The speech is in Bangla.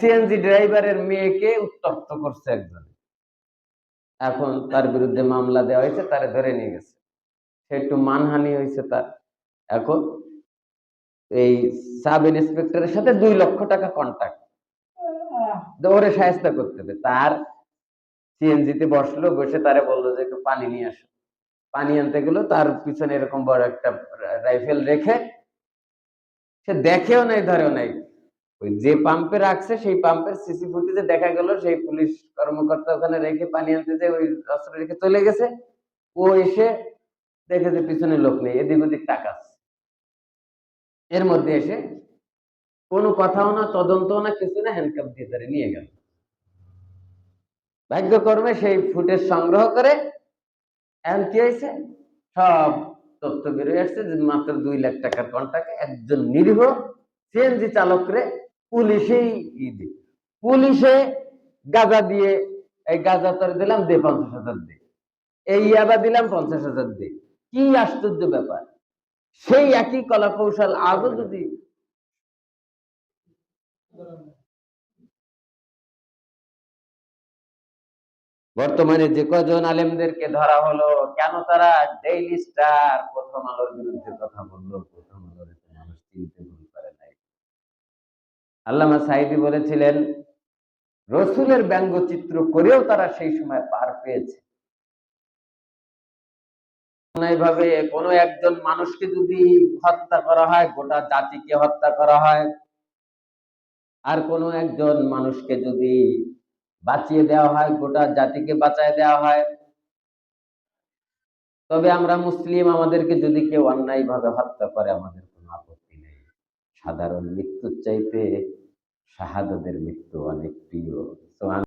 সিএনজি ড্রাইভারের মেয়েকে উত্তপ্ত করছে একজন, এখন তার বিরুদ্ধে মামলা দেওয়া হয়েছে, তারে ধরে নিয়ে গেছে, সে একটু মানহানি হয়েছে তার। এখন এই সাব ইন্সপেক্টরের সাথে 2 লক্ষ টাকা কন্ট্যাক্ট, ওরে সাহায্য করতে হবে। তার সিএনজিতে বসলো, বসে তারে বললো যে একটু পানি নিয়ে আসো। পানি আনতে গেল, তার পিছনে এরকম বড় একটা রাইফেল রেখে, সে দেখেও নাই ধরেও নাই। ওই যে পাম্পে রাখছে সেই পাম্পের সিসি ফুটেজে দেখা গেল সেই পুলিশ কর্মকর্তা ওখানে রেখে পানি আনতে যে ওই অস্ত্র রেখে চলে গেছে। ও এসে দেখে যে পিছনে লোক নেই, এদিক ওদিক তাকাচ্ছে। এর মধ্যে এসে কোনো কথাও না, তদন্তও না, কিছু না, হ্যান্ডকাপ দিয়ে তারে নিয়ে গেল। ভাগ্যক্রমে সেই ফুটেজ সংগ্রহ করে এখন কি হয়েছে, সব তথ্য বেরোয় আসছে যে মাত্র 2 লাখ টাকার কন্ট্রাক্টে একজন নিরীহ সিএনজি চালকরে পুলিশেই পুলিশে গাঁজা দিয়ে, এই গাঁজা তোর দিলাম দে 50,000 দে, এই ইয়াবা দিলাম 50,000 দে। কি আশ্চর্য ব্যাপার! সেই একই কলা কৌশল আজও যদি বর্তমানে যে কজন আলেমদেরকে ধরা হলো, কেন তারা ডেইলি স্টার, প্রথম আলোর বিরুদ্ধে কথা বললো? প্রথম আলোর মানুষ চিনতে ভুল করে নাই। আল্লামা সাঈদী বলেছিলেন, রসুলের ব্যঙ্গচিত্র করেও তারা সেই সময় পার পেয়েছে। এইভাবে কোনো একজন মানুষকে যদি হত্যা করা হয়, গোটা জাতিকে হত্যা করা হয়। আর কোনো একজন মানুষকে যদি বাঁচিয়ে দেওয়া হয়, গোটা জাতিকে বাঁচায় দেওয়া হয়। তবে আমরা মুসলিম, আমাদেরকে যদি কেউ অন্যায়ভাবে হত্যা করে আমাদের কোনো আপত্তি নেই। সাধারণ মৃত্যুর চাইতে শাহাদাতের মৃত্যু অনেক প্রিয়।